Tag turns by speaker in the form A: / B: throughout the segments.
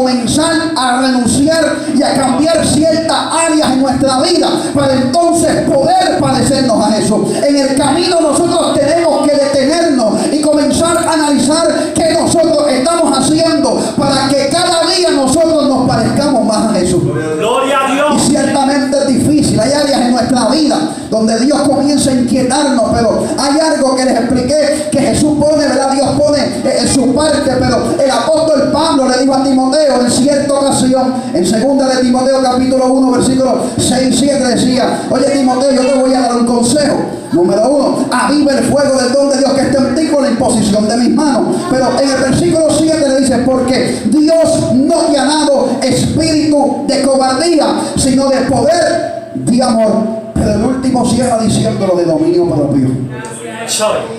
A: comenzar a renunciar y a cambiar ciertas áreas en nuestra vida para entonces poder parecernos a Jesús. En el camino nosotros tenemos que detenernos y comenzar a analizar qué nosotros estamos haciendo para que cada día nosotros nos parezcamos más a Jesús.
B: Gloria a Dios.
A: Y ciertamente es difícil, hay áreas en nuestra vida donde Dios comienza a inquietarnos, pero hay algo que les expliqué que Jesús pone, ¿verdad? Dios pone en su parte, pero el apóstol Pablo le dijo a Timoteo en cierta ocasión, en 2 de Timoteo capítulo 1 versículos 6 y 7 decía: oye Timoteo, yo te voy a dar un consejo. Número 1, aviva el fuego del don de Dios que está en ti con la imposición de mis manos. Pero en el versículo 7 le dice: porque Dios no te ha dado espíritu de cobardía, sino de poder, de amor. Pero el último cierra diciéndolo de dominio propio.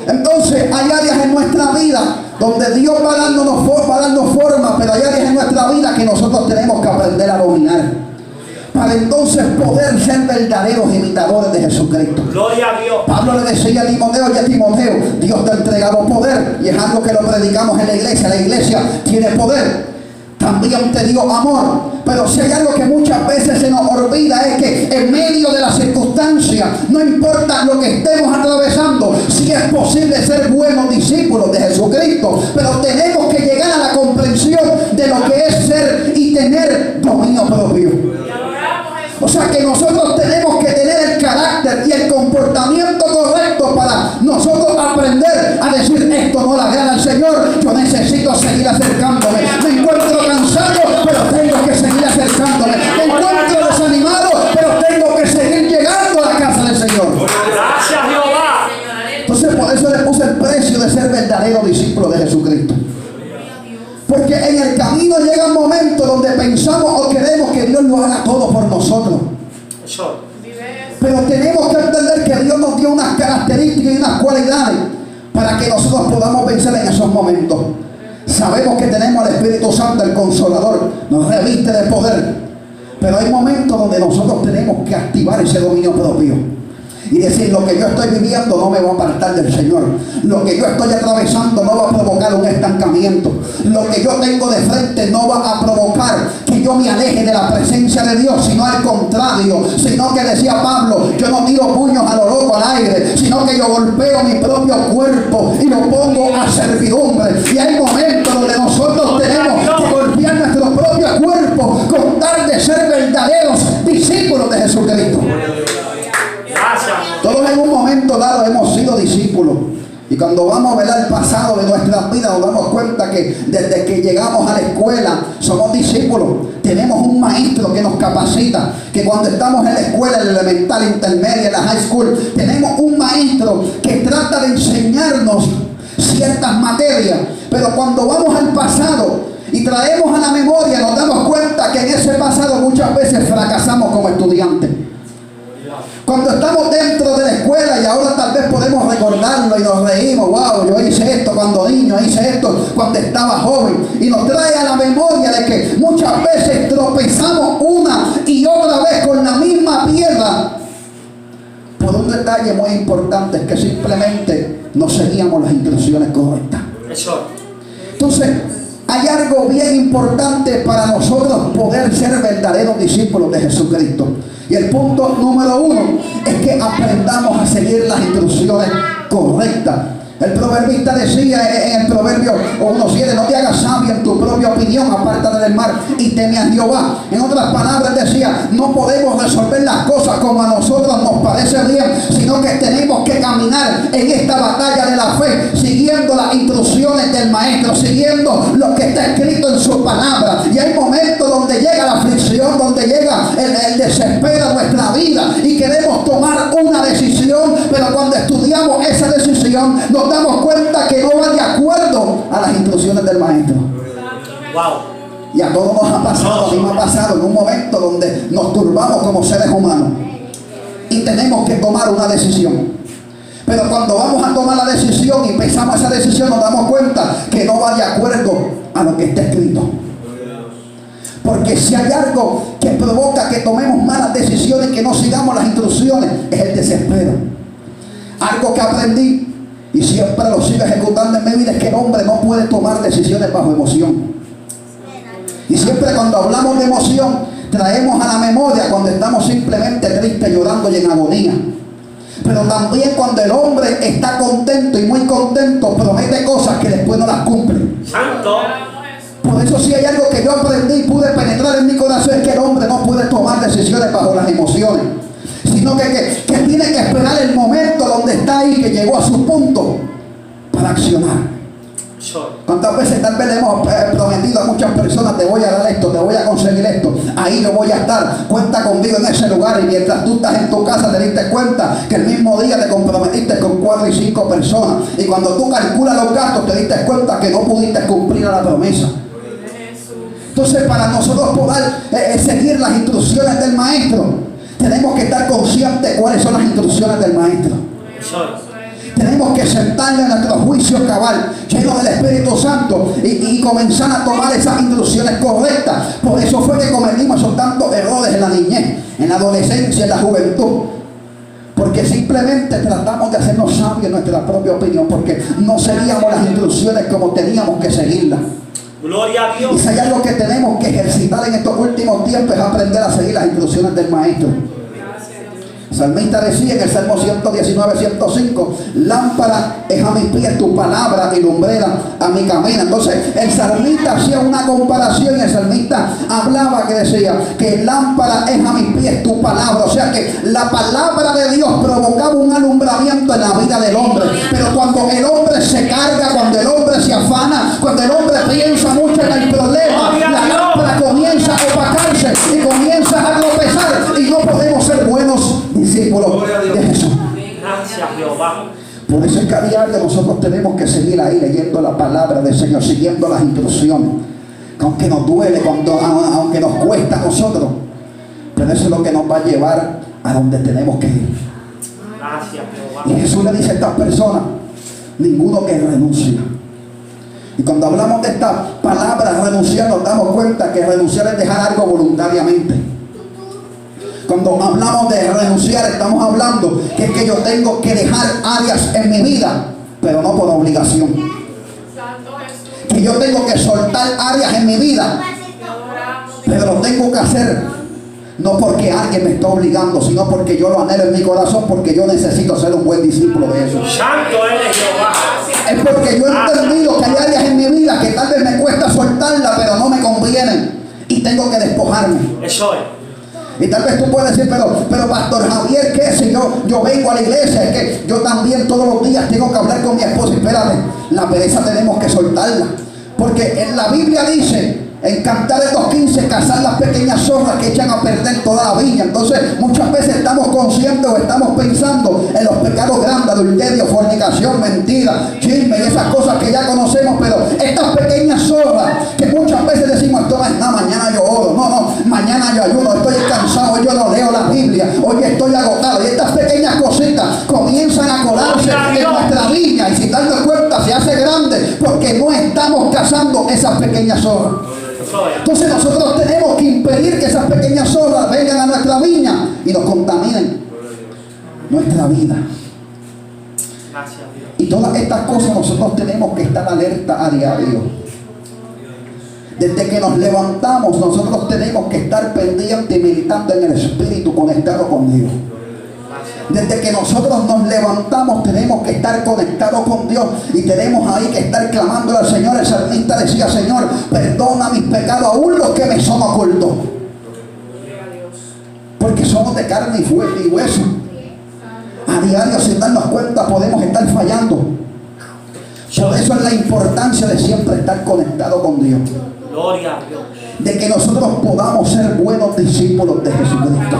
A: Entonces hay áreas en nuestra vida donde Dios va dando forma, pero hay áreas en nuestra vida que nosotros tenemos que aprender a dominar para entonces poder ser verdaderos imitadores de Jesucristo.
B: Gloria a Dios.
A: Pablo le decía a Timoteo: oye Timoteo, Dios te ha entregado poder, y es algo que lo predicamos en la iglesia tiene poder. También te dio amor. Pero si hay algo que muchas veces se nos olvida, es que en medio de las circunstancias, no importa lo que estemos atravesando, si es posible ser buenos discípulos de Jesucristo, pero tenemos que llegar a la comprensión de lo que es ser y tener dominio propio. O sea que nosotros tenemos que tener el carácter y el comportamiento correcto para nosotros aprender a decir: esto no le agrada al Señor, yo necesito seguir acercándome. Me encuentro cansado, pero tengo que seguir acercándome. Me encuentro desanimado, pero tengo que seguir llegando a la casa del Señor.
B: Gracias, Jehová.
A: Entonces por eso le puse el precio de ser verdadero discípulo de Jesucristo. Porque en el camino llega un momento donde pensamos o queremos que Dios lo haga todo por nosotros. Pero tenemos que entender que Dios nos dio unas características y unas cualidades para que nosotros podamos vencer en esos momentos. Sabemos que tenemos al Espíritu Santo, el Consolador, nos reviste de poder. Pero hay momentos donde nosotros tenemos que activar ese dominio propio y decir: lo que yo estoy viviendo no me va a apartar del Señor. Lo que yo estoy atravesando no va a provocar un estancamiento. Lo que yo tengo de frente no va a provocar que yo me aleje de la presencia de Dios, sino al contrario. Sino que decía Pablo: yo no tiro puños a lo loco al aire, sino que yo golpeo mi propio cuerpo y lo pongo a servidumbre. Y hay momentos donde nosotros tenemos que golpear nuestro propio cuerpo con tal de ser verdaderos discípulos de Jesucristo. Todos en un momento dado hemos sido discípulos. Y cuando vamos a ver el pasado de nuestras vidas, nos damos cuenta que desde que llegamos a la escuela somos discípulos. Tenemos un maestro que nos capacita, que cuando estamos en la escuela, en la elemental, intermedia, en la high school, tenemos un maestro que trata de enseñarnos ciertas materias. Pero cuando vamos al pasado y traemos a la memoria, nos damos cuenta que en ese pasado muchas veces fracasamos como estudiantes. Cuando estamos dentro de la escuela y ahora tal vez podemos recordarlo y nos reímos: wow, yo hice esto cuando niño, hice esto cuando estaba joven. Y nos trae a la memoria de que muchas veces tropezamos una y otra vez con la misma piedra por un detalle muy importante, es que simplemente no seguíamos las instrucciones correctas. Entonces hay algo bien importante para nosotros poder ser verdaderos discípulos de Jesucristo. Y el punto número 1 es que aprendamos a seguir las instrucciones correctas. El proverbista decía en el Proverbio 1:7: no te hagas sabio en tu propia opinión, apártate del mal y teme a Jehová. En otras palabras decía: no podemos resolver las cosas como a nosotros nos parece bien, sino que tenemos que caminar en esta batalla de la fe, siguiendo las instrucciones del Maestro, siguiendo lo que está escrito en su palabra. Y hay momentos donde llega la aflicción, donde llega el desespero a nuestra vida y queremos tomar una decisión, pero cuando estudiamos esa decisión nos damos cuenta que no va de acuerdo a las instrucciones del Maestro.
B: Wow.
A: Y a todos nos ha pasado, a mí me ha pasado en un momento donde nos turbamos como seres humanos y tenemos que tomar una decisión. Pero cuando vamos a tomar la decisión y pensamos esa decisión, nos damos cuenta que no va de acuerdo a lo que está escrito. Porque si hay algo que provoca que tomemos malas decisiones, que no sigamos las instrucciones, es el desespero. Algo que aprendí y siempre lo sigo ejecutando en mi vida es que el hombre no puede tomar decisiones bajo emoción. Y siempre cuando hablamos de emoción, traemos a la memoria cuando estamos simplemente tristes, llorando y en agonía. Pero también cuando el hombre está contento y muy contento, promete cosas que después no las cumple.
B: Santo.
A: Por eso si hay algo que yo aprendí y pude penetrar en mi corazón, es que el hombre no puede tomar decisiones bajo las emociones, sino que tiene que esperar el momento donde está ahí, que llegó a su punto, para accionar. ¿Cuántas veces tal vez le hemos prometido a muchas personas, te voy a dar esto, te voy a conseguir esto, ahí yo voy a estar, cuenta conmigo en ese lugar, y mientras tú estás en tu casa te diste cuenta que el mismo día te comprometiste con 4 y 5 personas, y cuando tú calculas los gastos te diste cuenta que no pudiste cumplir a la promesa? Entonces, para nosotros poder seguir las instrucciones del maestro, tenemos que estar conscientes de cuáles son las instrucciones del maestro. Tenemos que sentarnos en nuestro juicio cabal, lleno del Espíritu Santo, y comenzar a tomar esas instrucciones correctas. Por eso fue que cometimos esos tantos errores en la niñez, en la adolescencia, en la juventud. Porque simplemente tratamos de hacernos sabios en nuestra propia opinión, porque no seguíamos las instrucciones como teníamos que seguirlas.
B: Gloria a Dios.
A: Y si hay algo que tenemos que ejercitar en estos últimos tiempos, es aprender a seguir las instrucciones del maestro. El salmista decía en el Salmo 119, 105, lámpara es a mis pies tu palabra y lumbrera a mi camino. Entonces el salmista hacía una comparación, y el salmista hablaba que decía que lámpara es a mis pies tu palabra. O sea que la palabra de Dios provocaba un alumbramiento en la vida del hombre. Pero cuando el hombre se carga, cuando el hombre se afana, cuando el hombre piensa mucho en el problema, la lámpara comienza a opacarse y comienza a tropezar, y no podemos ser buenos discípulos de Jesús.
B: Gracias, Jehová.
A: Por eso es que a diario nosotros tenemos que seguir ahí leyendo la palabra del Señor, siguiendo las instrucciones, aunque nos duele, aunque nos cuesta a nosotros, pero eso es lo que nos va a llevar a donde tenemos que ir.
B: Gracias, Jehová.
A: Y Jesús le dice a estas personas, ninguno que renuncia. Y cuando hablamos de esta palabra renunciar, nos damos cuenta que renunciar es dejar algo voluntariamente. Cuando hablamos de renunciar, estamos hablando que yo tengo que dejar áreas en mi vida, pero no por obligación. Que yo tengo que soltar áreas en mi vida, pero lo tengo que hacer no porque alguien me está obligando, sino porque yo lo anhelo en mi corazón, porque yo necesito ser un buen discípulo de Jesús.
B: Santo eres, Jehová.
A: Es porque yo he entendido que hay áreas en mi vida que tal vez me cuesta soltarla, pero no me convienen, y tengo que despojarme.
B: Eso es.
A: Y tal vez tú puedes decir, pero Pastor Javier, ¿qué? Si yo vengo a la iglesia, es que yo también todos los días tengo que hablar con mi esposa. Espérate, la pereza tenemos que soltarla. Porque en la Biblia dice, en Cantares 2:15, cazar las pequeñas zorras que echan a perder toda la viña. Entonces muchas veces estamos conscientes o estamos pensando en los pecados grandes, adulterio, fornicación, mentira, chisme y esas cosas que ya conocemos. Pero estas pequeñas zorras que muchas veces decimos, esto no es nada, mañana yo oro, no, mañana yo ayuno, estoy cansado, hoy yo no leo la Biblia, hoy estoy agotado. Y estas pequeñas cositas comienzan a colarse en nuestra viña, y sin darnos cuenta se hace grande, porque no estamos cazando esas pequeñas zorras. Entonces nosotros tenemos que impedir que esas pequeñas zorras vengan a nuestra viña y nos contaminen nuestra vida.
B: Gracias, Dios.
A: Y todas estas cosas nosotros tenemos que estar alerta a diario. Desde que nos levantamos, nosotros tenemos que estar pendientes y meditando en el Espíritu, conectado con Dios. Desde que nosotros nos levantamos tenemos que estar conectados con Dios, y tenemos ahí que estar clamando al Señor. El salmista decía, Señor, perdona mis pecados, aún los que me son ocultos, porque somos de carne y hueso. A diario, sin darnos cuenta, podemos estar fallando. Por eso es la importancia de siempre estar conectado con Dios,
B: Gloria a Dios.
A: de que nosotros podamos ser buenos discípulos de Jesucristo.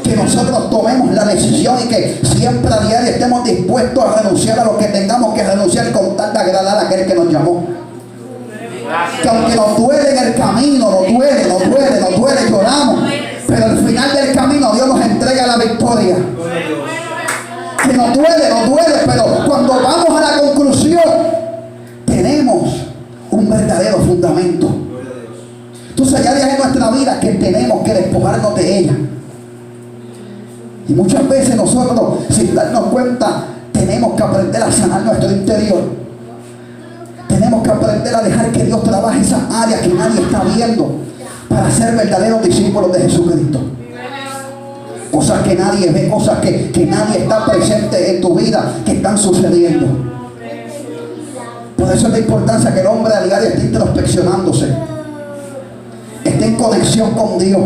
A: Que nosotros tomemos la decisión y que siempre a diario estemos dispuestos a renunciar a lo que tengamos que renunciar, con tal de agradar a aquel que nos llamó. Que aunque nos duele en el camino, nos duele, lloramos, pero al final del camino Dios nos entrega la victoria. Que nos duele, pero cuando vamos a la conclusión tenemos un verdadero fundamento. Entonces hay áreas en nuestra vida que tenemos que despojarnos de ellas. Y muchas veces nosotros, sin darnos cuenta, tenemos que aprender a sanar nuestro interior. Tenemos que aprender a dejar que Dios trabaje esas áreas que nadie está viendo para ser verdaderos discípulos de Jesucristo. Cosas que nadie ve, cosas que nadie está presente en tu vida, que están sucediendo. Por eso es la importancia que el hombre a diario esté introspeccionándose, esté en conexión con Dios.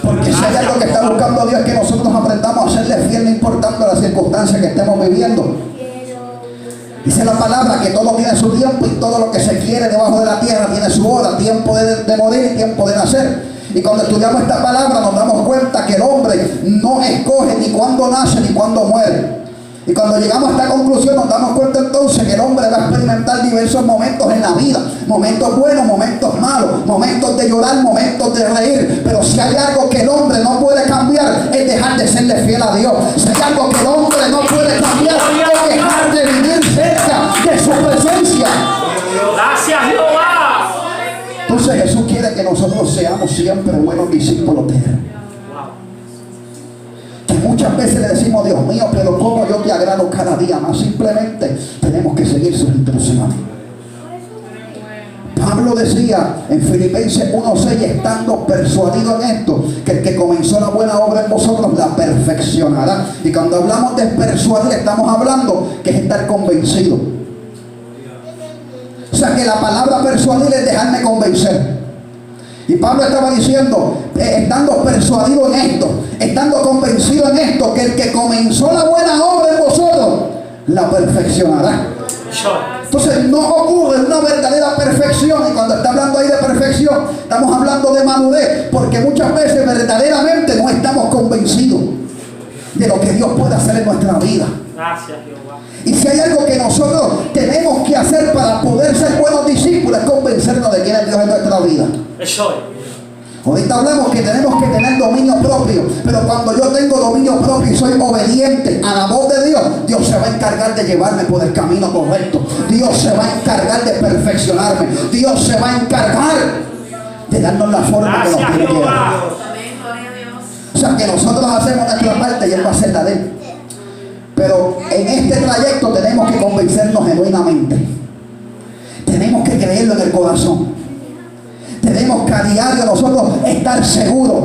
A: Porque si hay algo que está buscando Dios es que nosotros aprendamos a serle fiel, no importando las circunstancias que estemos viviendo. Dice la palabra que todo tiene su tiempo y todo lo que se quiere debajo de la tierra tiene su hora, tiempo de morir y tiempo de nacer. Y cuando estudiamos esta palabra nos damos cuenta que el hombre no escoge ni cuándo nace ni cuándo muere. Y cuando llegamos a esta conclusión nos damos cuenta entonces que el hombre va a experimentar diversos momentos en la vida. Momentos buenos, momentos malos, momentos de llorar, momentos de reír. Pero si hay algo que el hombre no puede cambiar es dejar de serle fiel a Dios. Si hay algo que el hombre no puede cambiar es dejar de vivir cerca de su presencia.
B: Gracias, Jehová.
A: Entonces Jesús quiere que nosotros seamos siempre buenos discípulos de Él. Muchas veces le decimos, Dios mío, pero ¿cómo yo te agrado cada día más? Simplemente tenemos que seguir sus instrucciones. Pablo decía en Filipenses 1:6, estando persuadido en esto, que el que comenzó la buena obra en vosotros la perfeccionará. Y cuando hablamos de persuadir, estamos hablando que es estar convencido. O sea que la palabra persuadir es dejarme convencer. Y Pablo estaba diciendo, estando persuadido en esto, estando convencido en esto, que el que comenzó la buena obra en vosotros, la perfeccionará. Entonces no ocurre una verdadera perfección. Y cuando está hablando ahí de perfección, estamos hablando de madurez, porque muchas veces verdaderamente no estamos convencidos de lo que Dios puede hacer en nuestra vida.
B: Gracias, Jehová.
A: Y si hay algo que nosotros tenemos que hacer para poder ser buenos discípulos, es convencernos de quién es Dios en nuestra vida.
B: Eso es.
A: Ahorita hablamos que tenemos que tener dominio propio, pero cuando yo tengo dominio propio y soy obediente a la voz de Dios, Dios se va a encargar de llevarme por el camino correcto. Dios se va a encargar de perfeccionarme. Dios se va a encargar de darnos la forma que nos quiere llevar. O sea que nosotros hacemos nuestra parte y Él va a hacer la de Él. Pero en este trayecto tenemos que convencernos genuinamente. Tenemos que creerlo en el corazón. Tenemos que a diario nosotros estar seguros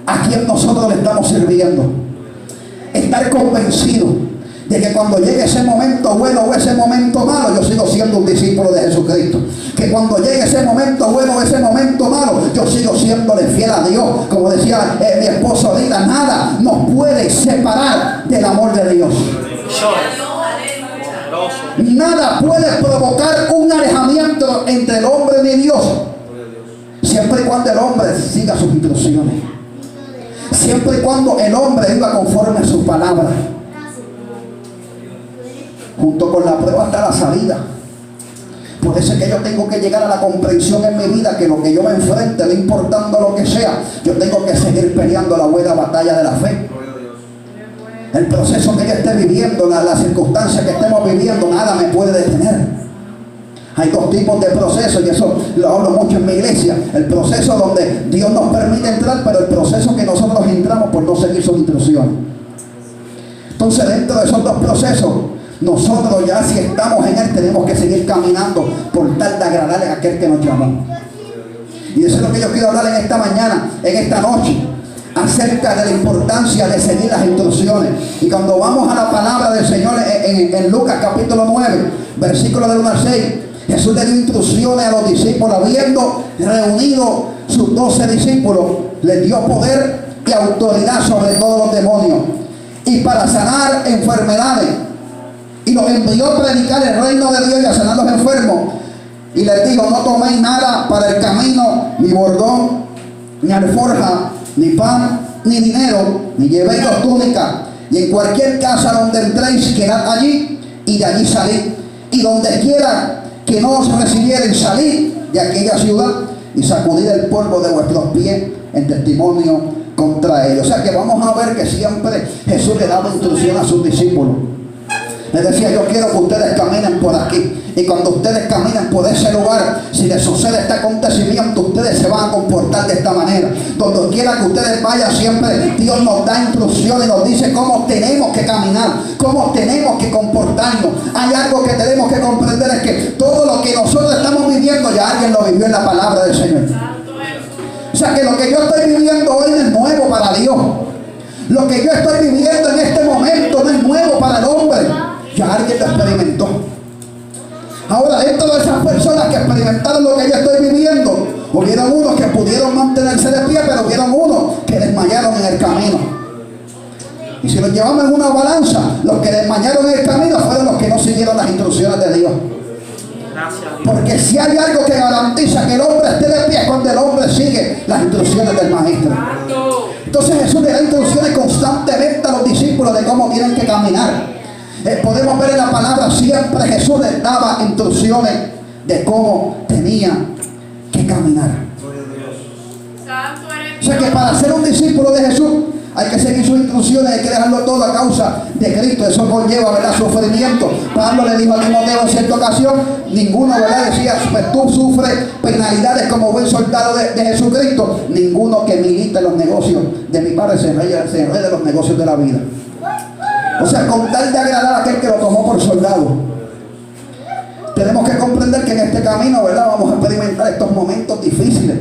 A: a quien nosotros le estamos sirviendo. Estar convencidos de que cuando llegue ese momento bueno o ese momento malo, yo sigo siendo un discípulo de Jesucristo. Que cuando llegue ese momento bueno o ese momento malo, yo sigo siéndole fiel a Dios. Como decía mi esposo ahorita, nada nos puede separar del amor de Dios. Nada puede provocar un alejamiento entre el hombre y Dios, siempre y cuando el hombre siga sus instrucciones, siempre y cuando el hombre viva conforme a sus palabras. Junto con la prueba está la salida. Por eso es que yo tengo que llegar a la comprensión en mi vida que lo que yo me enfrente, no importando lo que sea, yo tengo que seguir peleando la buena batalla de la fe. El proceso que yo esté viviendo, la circunstancia que estemos viviendo, nada me puede detener. Hay dos tipos de procesos y eso lo hablo mucho en mi iglesia. El proceso donde Dios nos permite entrar, pero el proceso que nosotros entramos por no seguir sus instrucciones. Entonces dentro de esos dos procesos, nosotros ya si estamos en Él tenemos que seguir caminando por tal de agradarle a aquel que nos llamó. Y eso es lo que yo quiero hablar en esta mañana, en esta noche, acerca de la importancia de seguir las instrucciones. Y cuando vamos a la palabra del Señor en Lucas capítulo 9, versículo del 1 al 6, Jesús le dio instrucciones a los discípulos, habiendo reunido sus 12 discípulos, les dio poder y autoridad sobre todos los demonios, y para sanar enfermedades, y los envió a predicar el reino de Dios y a sanar los enfermos. Y les dijo, no toméis nada para el camino, ni bordón, ni alforja, ni pan, ni dinero, ni llevéis dos túnicas, y en cualquier casa donde entréis, quedad allí, y de allí salid, y donde quiera que no os recibieren, salid de aquella ciudad, y sacudid el polvo de vuestros pies en testimonio contra ellos. O sea que vamos a ver que siempre Jesús le daba instrucción a sus discípulos. Les decía, yo quiero que ustedes caminen por aquí. Y cuando ustedes caminen por ese lugar, si les sucede este acontecimiento, ustedes se van a comportar de esta manera. Donde quiera que ustedes vayan, siempre Dios nos da instrucciones y nos dice cómo tenemos que caminar, cómo tenemos que comportarnos. Hay algo que tenemos que comprender, es que todo lo que nosotros estamos viviendo, ya alguien lo vivió en la palabra del Señor. O sea que lo que yo estoy viviendo hoy no es nuevo para Dios. Lo que yo estoy viviendo en este momento no es nuevo para el hombre. Ya alguien lo experimentó. Ahora, dentro de esas personas que experimentaron lo que yo estoy viviendo, hubieron unos que pudieron mantenerse de pie, pero hubieron unos que desmayaron en el camino. Y si los llevamos en una balanza, los que desmayaron en el camino fueron los que no siguieron las instrucciones de Dios. Porque si hay algo que garantiza que el hombre esté de pie, es cuando el hombre sigue las instrucciones del maestro. Entonces Jesús le da instrucciones constantemente a los discípulos de cómo tienen que caminar. Podemos ver en la palabra, siempre Jesús les daba instrucciones de cómo tenían que caminar. O sea que para ser un discípulo de Jesús hay que seguir sus instrucciones, hay que dejarlo todo a causa de Cristo. Eso conlleva, ¿verdad?, sufrimiento. Pablo le dijo a Timoteo en cierta ocasión, ninguno, ¿verdad?, decía, pues tú sufres penalidades como buen soldado de Jesucristo. Ninguno que milite los negocios de mi Padre se enrede los negocios de la vida. O sea, con tal de agradar a aquel que lo tomó por soldado. Tenemos que comprender que en este camino, ¿verdad?, vamos a experimentar estos momentos difíciles.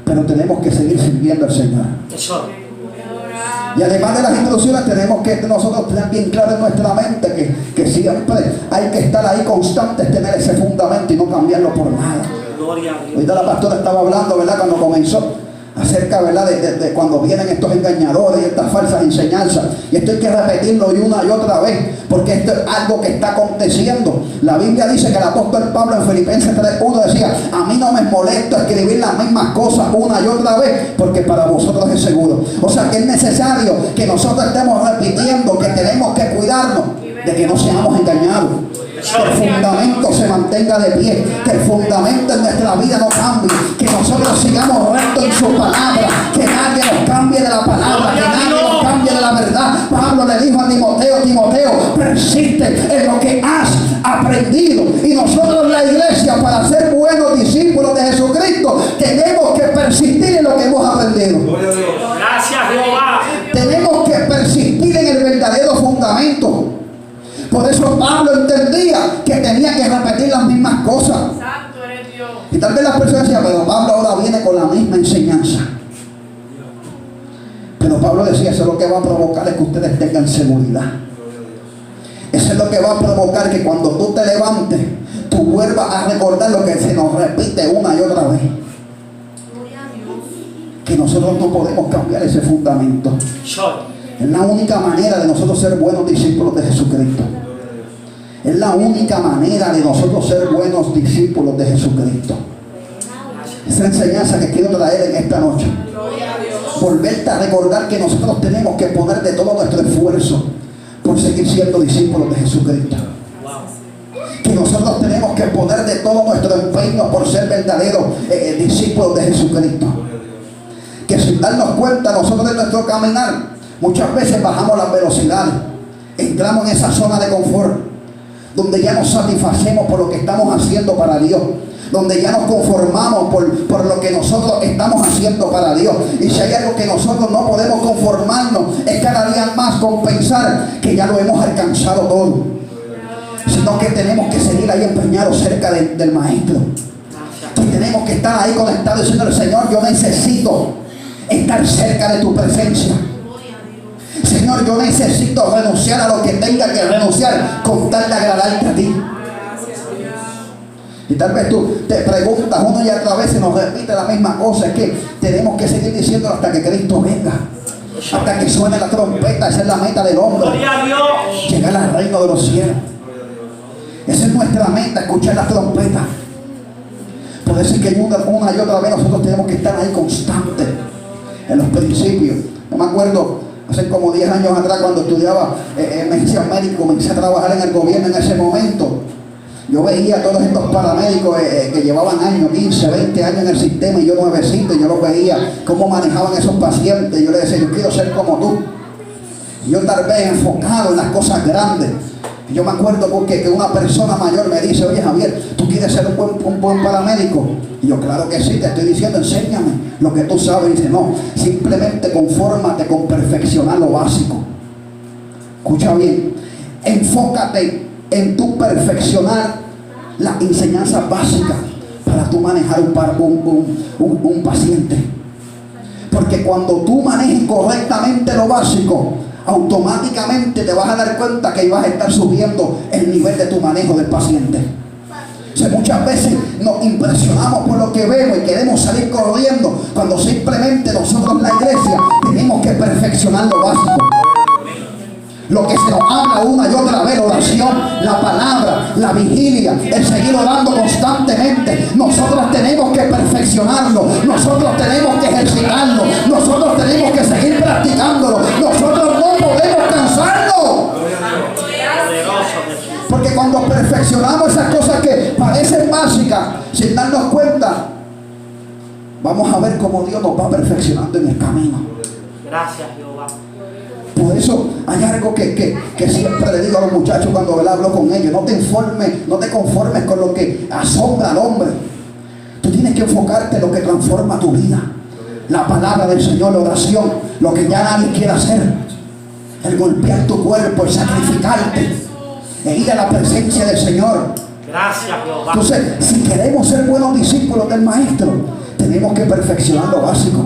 A: Pero tenemos que seguir sirviendo al Señor. Y además de las instrucciones, tenemos que nosotros tener bien claro en nuestra mente que siempre hay que estar ahí constantes, tener ese fundamento y no cambiarlo por nada. Ahorita la pastora estaba hablando, ¿verdad?, cuando comenzó, acerca, ¿verdad?, de cuando vienen estos engañadores y estas falsas enseñanzas. Y esto hay que repetirlo y una y otra vez, porque esto es algo que está aconteciendo. La Biblia dice que el apóstol Pablo en Filipenses 3:1 decía, a mí no me molesta escribir las mismas cosas una y otra vez, porque para vosotros es seguro. O sea que es necesario que nosotros estemos repitiendo que tenemos que cuidarnos de que no seamos engañados. Que el fundamento se mantenga de pie, que el fundamento en nuestra vida no cambie, que nosotros sigamos rectos en su palabra, que nadie nos cambie de la palabra, que nadie nos cambie de la verdad. Pablo le dijo a Timoteo, persiste en lo que has aprendido. Y nosotros, la iglesia, para ser buenos discípulos de Jesucristo, tenemos que persistir en lo que hemos aprendido.
B: Gracias, Jehová.
A: Tenemos que persistir en el verdadero fundamento. Por eso Pablo entendía que tenía que repetir las mismas cosas.
C: Santo eres Dios.
A: Y tal vez las personas decían, pero Pablo ahora viene con la misma enseñanza. Pero Pablo decía, eso es lo que va a provocar es que ustedes tengan seguridad. Eso es lo que va a provocar que cuando tú te levantes, tú vuelvas a recordar lo que se nos repite una y otra vez. Que nosotros no podemos cambiar ese fundamento. Es la única manera de nosotros ser buenos discípulos de Jesucristo. Es la única manera de nosotros ser buenos discípulos de Jesucristo. Esa enseñanza que quiero traer en esta noche. Volverte a recordar que nosotros tenemos que poner de todo nuestro esfuerzo por seguir siendo discípulos de Jesucristo. Que nosotros tenemos que poner de todo nuestro empeño por ser verdaderos discípulos de Jesucristo. Que sin darnos cuenta nosotros de nuestro caminar, muchas veces bajamos las velocidades, entramos en esa zona de confort, donde ya nos satisfacemos por lo que estamos haciendo para Dios, donde ya nos conformamos por lo que nosotros estamos haciendo para Dios. Y si hay algo que nosotros no podemos conformarnos, es cada día más con pensar que ya lo hemos alcanzado todo, sino que tenemos que seguir ahí empeñados cerca del Maestro, que tenemos que estar ahí conectados diciendo, Señor, yo necesito estar cerca de tu presencia. Señor, yo necesito renunciar a lo que tenga que renunciar con tal de agradarte a ti. Y tal vez tú te preguntas una y otra vez, se nos repite la misma cosa, es que tenemos que seguir diciéndolo hasta que Cristo venga, hasta que suene la trompeta. Esa es la meta del hombre, llegar al reino de los cielos. Esa es nuestra meta, escuchar la trompeta. Por eso es que una y otra vez nosotros tenemos que estar ahí constantes en los principios. No me acuerdo, hace como 10 años atrás, cuando estudiaba medicina médica, comencé a trabajar en el gobierno en ese momento. Yo veía a todos estos paramédicos que llevaban años, 15, 20 años en el sistema, y yo nuevecito, y yo los veía cómo manejaban esos pacientes. Yo les decía, yo quiero ser como tú. Yo tal vez enfocado en las cosas grandes, Yo me acuerdo porque que una persona mayor me dice, oye Javier, ¿tú quieres ser un buen paramédico? Y yo, claro que sí, te estoy diciendo, enséñame lo que tú sabes. Y dice, no, simplemente confórmate con perfeccionar lo básico. Escucha bien, enfócate en tu perfeccionar las enseñanzas básicas para tú manejar un paciente. Porque cuando tú manejes correctamente lo básico, automáticamente te vas a dar cuenta que vas a estar subiendo el nivel de tu manejo del paciente. O sea, muchas veces nos impresionamos por lo que vemos y queremos salir corriendo, cuando simplemente nosotros en la iglesia tenemos que perfeccionar lo básico. Lo que se nos habla una y otra vez, la oración, la palabra, la vigilia, el seguir orando constantemente. Nosotros tenemos que perfeccionarlo, nosotros tenemos que ejercitarlo, nosotros tenemos que seguir practicándolo, nosotros no podemos cansarlo. Porque cuando perfeccionamos esas cosas que parecen básicas, sin darnos cuenta, vamos a ver cómo Dios nos va perfeccionando en el camino.
B: Gracias, Jehová.
A: Por eso hay algo que siempre le digo a los muchachos cuando hablo con ellos: no te conformes con lo que asombra al hombre. Tú tienes que enfocarte en lo que transforma tu vida. La palabra del Señor, la oración, lo que ya nadie quiere hacer. El golpear tu cuerpo, el sacrificarte, e ir a la presencia del Señor.
B: Gracias, Jehová.
A: Entonces, si queremos ser buenos discípulos del Maestro, tenemos que perfeccionar lo básico.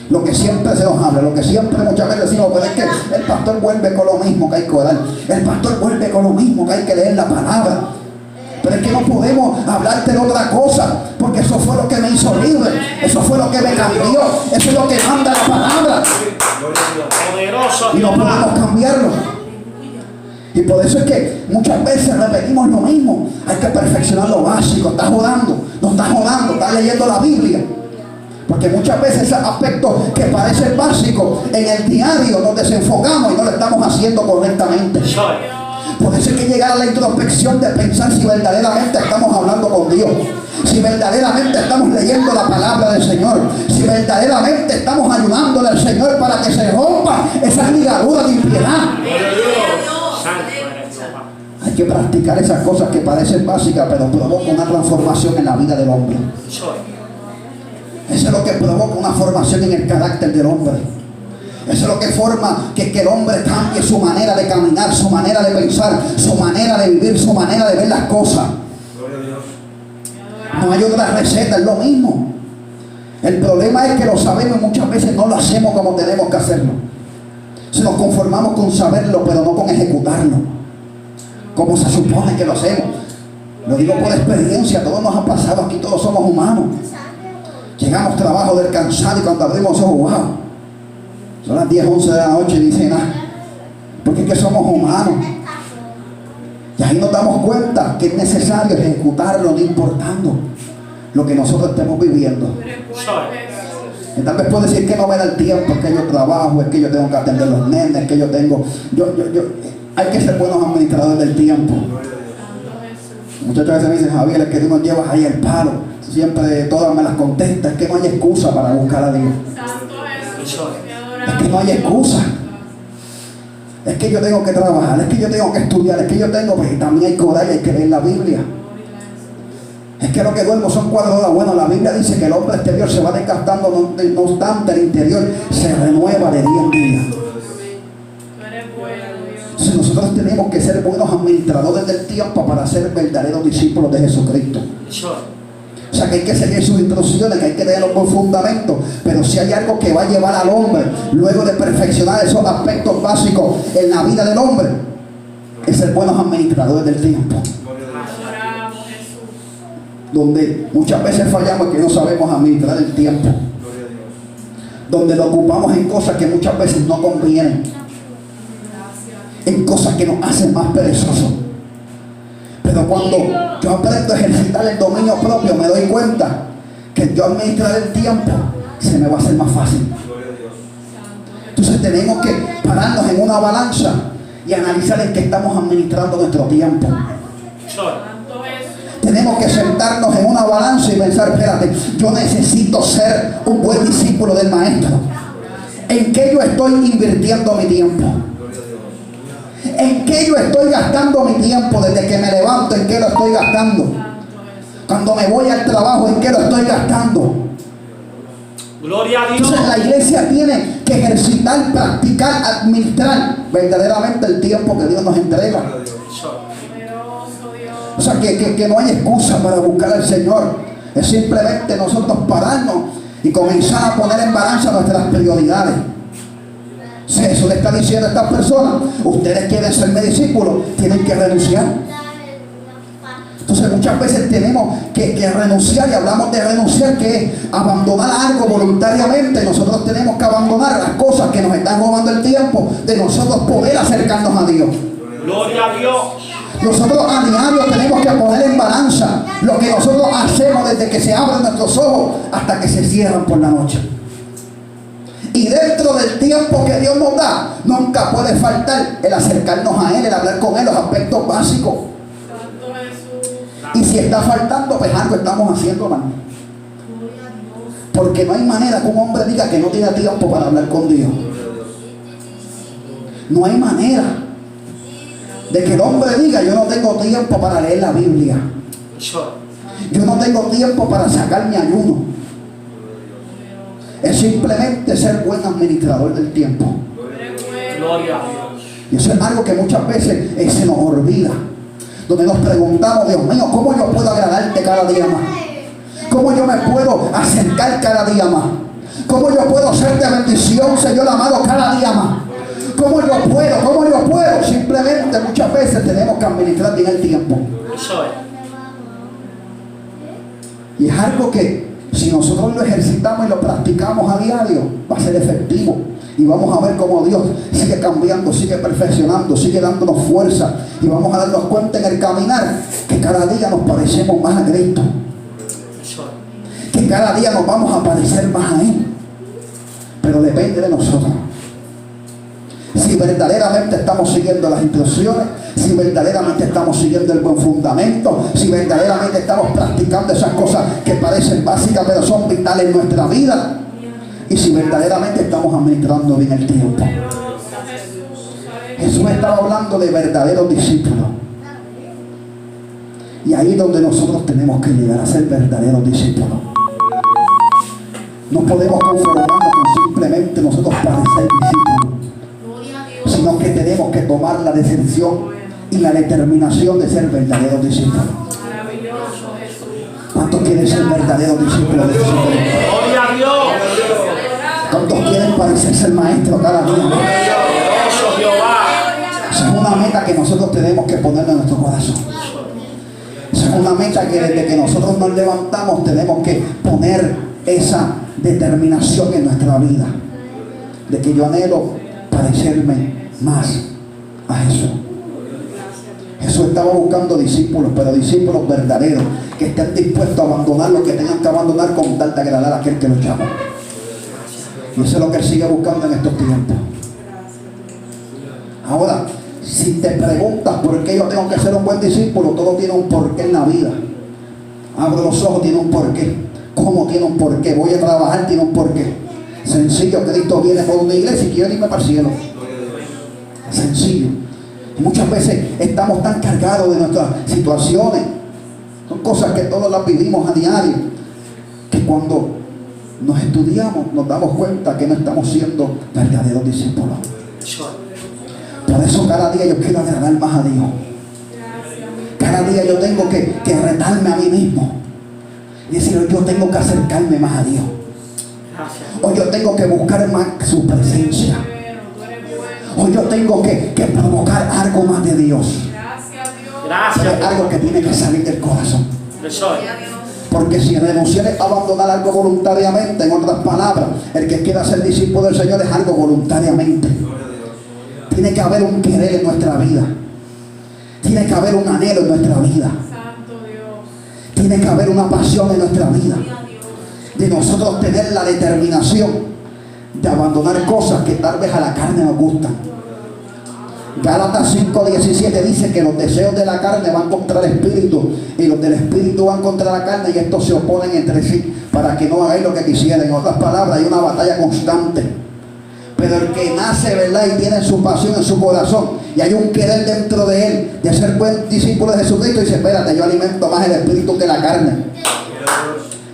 A: Lo que siempre se nos habla, lo que siempre muchas veces decimos, pues es que el pastor vuelve con lo mismo que hay que orar, el pastor vuelve con lo mismo que hay que leer la palabra. Pero es que no podemos hablarte de otra cosa, porque eso fue lo que me hizo libre, eso fue lo que me cambió, eso es lo que manda la palabra.
B: Poderoso,
A: Y no podemos cambiarlo. Y por eso es que muchas veces repetimos lo mismo. Hay que perfeccionar lo básico. Estás orando, no estás orando, estás leyendo la Biblia. Porque muchas veces esos aspectos que parecen básicos en el diario nos desenfocamos y no lo estamos haciendo correctamente. Por eso hay que llegar a la introspección de pensar si verdaderamente estamos hablando con Dios, si verdaderamente estamos leyendo la palabra del Señor, si verdaderamente estamos ayudándole al Señor para que se rompa esa ligadura de impiedad. Hay que practicar esas cosas que parecen básicas, pero provocan una transformación en la vida del hombre. Eso es lo que provoca una formación en el carácter del hombre. Eso es lo que forma que el hombre cambie su manera de caminar, su manera de pensar, su manera de vivir, su manera de ver las cosas. No hay otra receta, es lo mismo. El problema es que lo sabemos y muchas veces no lo hacemos como tenemos que hacerlo. Si nos conformamos con saberlo, pero no con ejecutarlo, como se supone que lo hacemos. Lo digo por experiencia, todos nos ha pasado aquí, todos somos humanos. Llegamos trabajo del cansado y cuando abrimos los ojos, wow, son las 10, 11 de la noche y dicen nada. Porque es que somos humanos. Y ahí nos damos cuenta que es necesario ejecutarlo, no importando lo que nosotros estemos viviendo. Y tal vez puedo decir que no me da el tiempo, es que yo trabajo, es que yo tengo que atender los nenes, es que yo tengo... Hay que ser buenos administradores del tiempo. Muchas veces me dicen, Javier, es que tú nos llevas ahí el palo. Siempre todas me las contestas, es que no hay excusa para buscar a Dios. Es que no hay excusa. Es que yo tengo que trabajar, es que yo tengo que estudiar, es que yo tengo, pues también hay que orar y hay que leer la Biblia. Es que lo que duermo son 4 horas. Bueno, la Biblia dice que el hombre exterior se va desgastando, no obstante el interior se renueva de día en día. Entonces nosotros tenemos que ser buenos administradores del tiempo para ser verdaderos discípulos de Jesucristo. O sea que hay que seguir sus instrucciones, que hay que tener un buen fundamento, pero si hay algo que va a llevar al hombre, luego de perfeccionar esos aspectos básicos en la vida del hombre, es ser buenos administradores del tiempo. Donde muchas veces fallamos es que no sabemos administrar el tiempo, donde lo ocupamos en cosas que muchas veces no convienen, en cosas que nos hacen más perezosos. Pero cuando yo aprendo a ejercitar el dominio propio, me doy cuenta que yo administrar el tiempo se me va a hacer más fácil. Entonces tenemos que pararnos en una balanza y analizar en qué estamos administrando nuestro tiempo. Tenemos que sentarnos en una balanza y pensar, espérate, yo necesito ser un buen discípulo del Maestro. ¿En qué yo estoy invirtiendo mi tiempo? ¿En qué yo estoy gastando mi tiempo? Desde que me levanto, ¿en qué lo estoy gastando? Cuando me voy al trabajo, ¿en qué lo estoy gastando?
B: Gloria a Dios.
A: Entonces la iglesia tiene que ejercitar, practicar, administrar verdaderamente el tiempo que Dios nos entrega. O sea, que no hay excusa para buscar al Señor. Es simplemente nosotros pararnos y comenzar a poner en balanza nuestras prioridades. O sea, eso le está diciendo a estas personas: ustedes quieren ser mis discípulos, tienen que renunciar. Entonces muchas veces tenemos que renunciar, y hablamos de renunciar, que es abandonar algo voluntariamente. Nosotros tenemos que abandonar las cosas que nos están robando el tiempo de nosotros poder acercarnos a Dios.
B: Gloria a Dios.
A: Nosotros a diario tenemos que poner en balanza lo que nosotros hacemos desde que se abren nuestros ojos hasta que se cierran por la noche. Y dentro del tiempo que Dios nos da, nunca puede faltar el acercarnos a Él, el hablar con Él, los aspectos básicos. Y si está faltando, pues algo estamos haciendo mal. Porque no hay manera que un hombre diga que no tiene tiempo para hablar con Dios. No hay manera de que el hombre diga: yo no tengo tiempo para leer la Biblia, yo no tengo tiempo para sacar mi ayuno. Es simplemente ser buen administrador del tiempo.
B: Gloria a Dios.
A: Y eso es algo que muchas veces se nos olvida, donde nos preguntamos: Dios mío, ¿cómo yo puedo agradarte cada día más? ¿Cómo yo me puedo acercar cada día más? ¿Cómo yo puedo ser de bendición, Señor amado, cada día más? ¿Cómo yo puedo? ¿Cómo yo puedo? Simplemente muchas veces tenemos que administrar bien el tiempo.
B: Eso es.
A: Y es algo que, si nosotros lo ejercitamos y lo practicamos a diario, va a ser efectivo. Y vamos a ver cómo Dios sigue cambiando, sigue perfeccionando, sigue dándonos fuerza. Y vamos a darnos cuenta en el caminar que cada día nos parecemos más a Cristo. Que cada día nos vamos a parecer más a Él. Pero depende de nosotros. Si verdaderamente estamos siguiendo las instrucciones, si verdaderamente estamos siguiendo el buen fundamento, si verdaderamente estamos practicando esas cosas que parecen básicas pero son vitales en nuestra vida, y si verdaderamente estamos administrando bien el tiempo. Jesús estaba hablando de verdaderos discípulos, y ahí es donde nosotros tenemos que llegar a ser verdaderos discípulos. No podemos conformarnos con simplemente nosotros parecer discípulos, sino que tenemos que tomar la decisión y la determinación de ser verdaderos discípulos. ¿Cuántos quieren ser verdaderos discípulos de Jesús?
B: Gloria a Dios.
A: ¿Cuántos quieren parecerse el maestro cada día?
B: Glorioso Jehová.
A: Esa es una meta que nosotros tenemos que poner en nuestro corazón. Esa es una meta que desde que nosotros nos levantamos tenemos que poner esa determinación en nuestra vida, de que yo anhelo parecerme más a Jesús. Jesús estaba buscando discípulos, pero discípulos verdaderos, que estén dispuestos a abandonar lo que tengan que abandonar con tal de agradar a aquel que lo llama. Y eso es lo que Él sigue buscando en estos tiempos. Ahora, si te preguntas por qué yo tengo que ser un buen discípulo, todo tiene un porqué en la vida. Abro los ojos, tiene un porqué. ¿Cómo tiene un porqué? Voy a trabajar, tiene un porqué. Sencillo, Cristo viene por una iglesia y quiere irme para el cielo. Sencillo. Y muchas veces estamos tan cargados de nuestras situaciones. Son cosas que todos las vivimos a diario, que cuando nos estudiamos nos damos cuenta que no estamos siendo verdaderos discípulos. Por eso cada día yo quiero agradar más a Dios. Cada día yo tengo que retarme a mí mismo y decir: yo tengo que acercarme más a Dios. Hoy yo tengo que buscar más su presencia. Hoy yo tengo que provocar algo más de Dios.
B: Gracias.
A: Pero es algo que tiene que salir del corazón.
B: Eso es.
A: Porque si renunciar es abandonar algo voluntariamente, en otras palabras, el que quiera ser discípulo del Señor es algo voluntariamente. Tiene que haber un querer en nuestra vida. Tiene que haber un anhelo en nuestra vida. Tiene que haber una pasión en nuestra vida. De nosotros tener la determinación de abandonar cosas que tal vez a la carne nos gustan. Gálatas 5:17 dice que los deseos de la carne van contra el espíritu y los del espíritu van contra la carne, y estos se oponen entre sí para que no hagáis lo que quisieran. En otras palabras, hay una batalla constante Pero el que nace, ¿verdad? Y tiene su pasión en su corazón, y hay un querer dentro de él de ser buen discípulo de Jesucristo, y dice, espérate, yo alimento más el espíritu que la carne.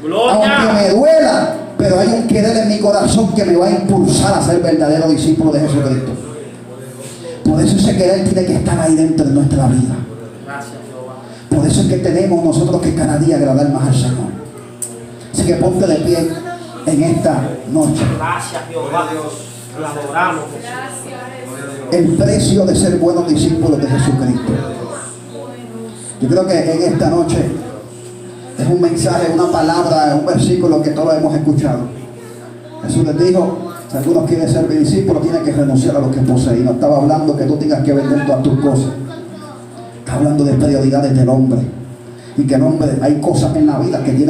A: Aunque me duela, pero hay un querer en mi corazón que me va a impulsar a ser verdadero discípulo de Jesucristo. Por eso ese querer tiene que estar ahí dentro de nuestra vida. Por eso es que tenemos nosotros que cada día agradar más al Señor. Así que ponte de pie en esta noche.
B: Gracias, Jehová. Lo adoramos.
A: El precio de ser buenos discípulos de Jesucristo. Yo creo que en esta noche es un mensaje, una palabra, un versículo que todos hemos escuchado. Jesús les dijo, si alguno quiere ser mi discípulo, tiene que renunciar a lo que posee. Y no estaba hablando que tú tengas que vender todas tus cosas. Está hablando de prioridades del hombre. Y que el hombre, hay cosas en la vida que tiene